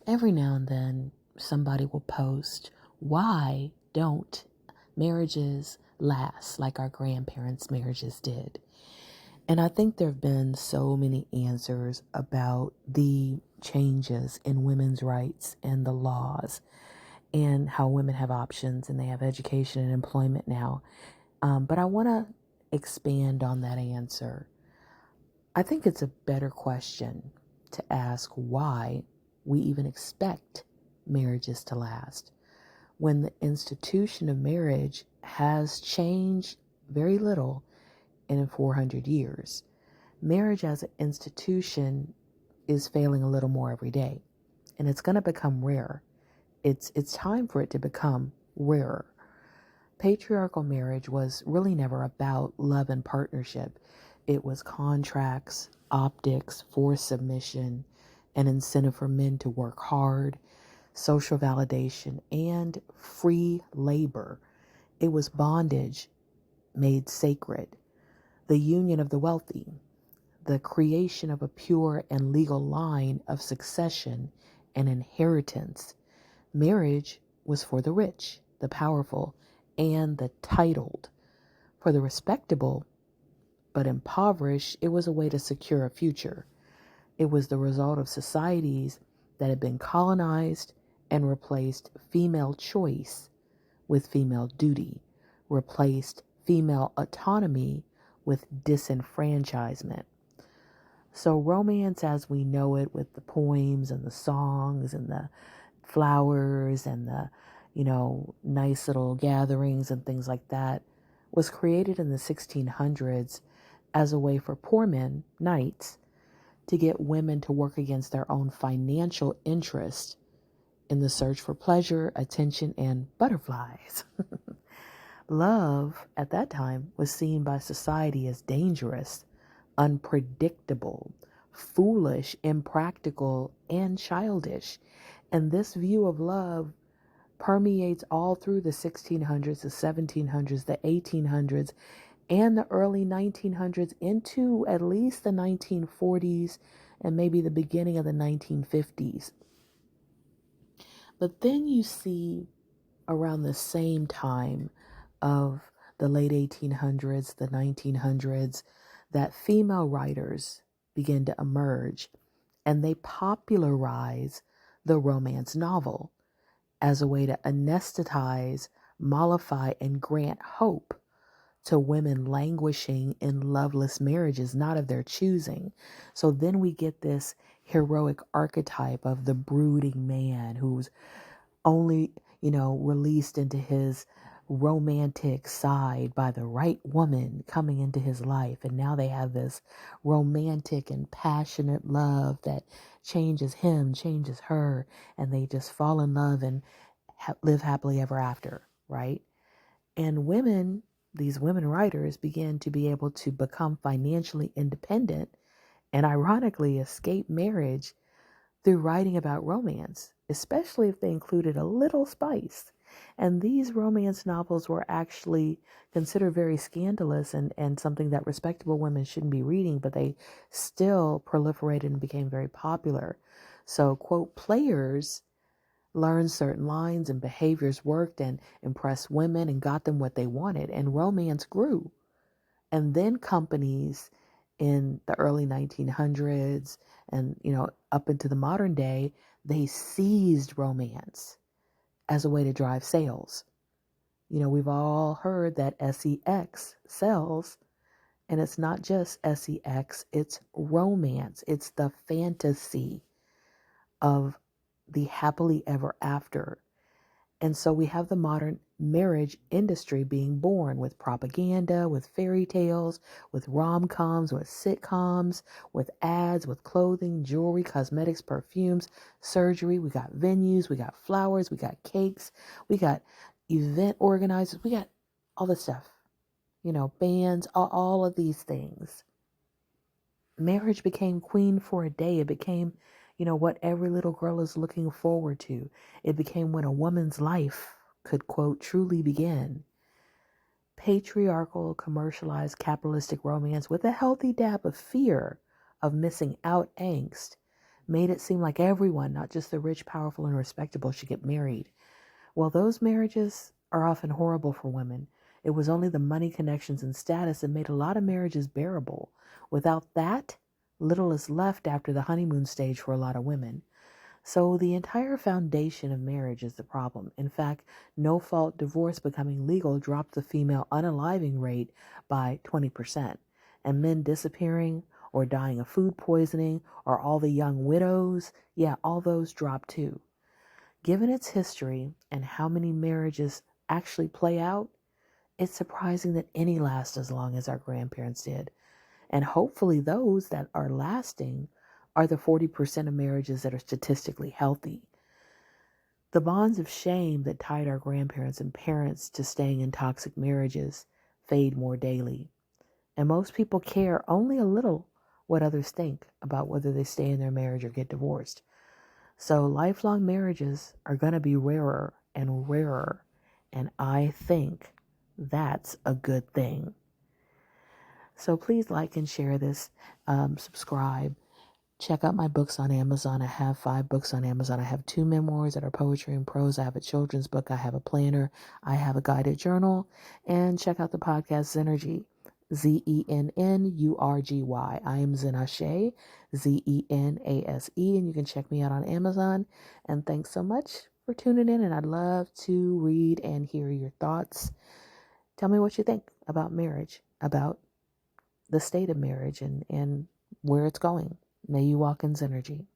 Every now and then, somebody will post, why don't marriages last like our grandparents' marriages did? And I think there have been so many answers about the changes in women's rights and the laws and how women have options and they have education and employment now. But I want to expand on that answer. I think it's a better question to ask why we even expect marriages to last when the institution of marriage has changed very little in 400 years. Marriage as an institution is failing a little more every day, and it's going to become rare. It's time for it to become rarer. Patriarchal marriage was really never about love and partnership. It was contracts, optics, forced submission, an incentive for men to work hard, social validation, and free labor. It was bondage made sacred, the union of the wealthy, the creation of a pure and legal line of succession and inheritance. Marriage was for the rich, the powerful, and the titled. For the respectable but impoverished, it was a way to secure a future. It was the result of societies that had been colonized and replaced female choice with female duty, replaced female autonomy with disenfranchisement. So romance as we know it, with the poems and the songs and the flowers and the, nice little gatherings and things like that, was created in the 1600s as a way for poor men, knights, to get women to work against their own financial interest in the search for pleasure, attention, and butterflies. Love at that time was seen by society as dangerous, unpredictable, foolish, impractical, and childish. And this view of love permeates all through the 1600s, the 1700s, the 1800s, and the early 1900s into at least the 1940s and maybe the beginning of the 1950s. But then you see around the same time of the late 1800s, the 1900s, that female writers begin to emerge and they popularize the romance novel as a way to anesthetize, mollify, and grant hope to women languishing in loveless marriages, not of their choosing. So then we get this heroic archetype of the brooding man who's only, released into his romantic side by the right woman coming into his life. And now they have this romantic and passionate love that changes him, changes her, and they just fall in love and live happily ever after, right? And women, these women writers, begin to be able to become financially independent and ironically escape marriage through writing about romance, especially if they included a little spice. And these romance novels were actually considered very scandalous and something that respectable women shouldn't be reading, but they still proliferated and became very popular. So, quote, players learned certain lines and behaviors worked and impressed women and got them what they wanted, and romance grew. And then companies in the early 1900s and, up into the modern day, they seized romance as a way to drive sales. We've all heard that sex sells, and it's not just sex, it's romance. It's the fantasy of the happily ever after. And so we have the modern marriage industry being born with propaganda, with fairy tales, with rom-coms, with sitcoms, with ads, with clothing, jewelry, cosmetics, perfumes, surgery. We got venues, we got flowers, we got cakes, we got event organizers, we got all the stuff, bands, all of these things. Marriage became queen for a day. It became, what every little girl is looking forward to. It became when a woman's life could, quote, truly begin. Patriarchal, commercialized, capitalistic romance with a healthy dab of fear of missing out angst made it seem like everyone, not just the rich, powerful, and respectable, should get married. Well, those marriages are often horrible for women. It was only the money connections and status that made a lot of marriages bearable. Without that, little is left after the honeymoon stage for a lot of women. So the entire foundation of marriage is the problem. In fact, no-fault divorce becoming legal dropped the female unaliving rate by 20%. And men disappearing or dying of food poisoning or all the young widows, yeah, all those dropped too. Given its history and how many marriages actually play out, it's surprising that any last as long as our grandparents did. And hopefully those that are lasting are the 40% of marriages that are statistically healthy. The bonds of shame that tied our grandparents and parents to staying in toxic marriages fade more daily. And most people care only a little what others think about whether they stay in their marriage or get divorced. So lifelong marriages are going to be rarer and rarer. And I think that's a good thing. So please like and share this, subscribe. Check out my books on Amazon. I have 5 books on Amazon. I have 2 memoirs that are poetry and prose. I have a children's book. I have a planner. I have a guided journal. And check out the podcast Zenergy. Zennurgy. I am Zenashe, Zenase. And you can check me out on Amazon. And thanks so much for tuning in. And I'd love to read and hear your thoughts. Tell me what you think about marriage, about the state of marriage and where it's going. May you walk in Zenergy.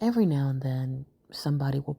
Every now and then, somebody will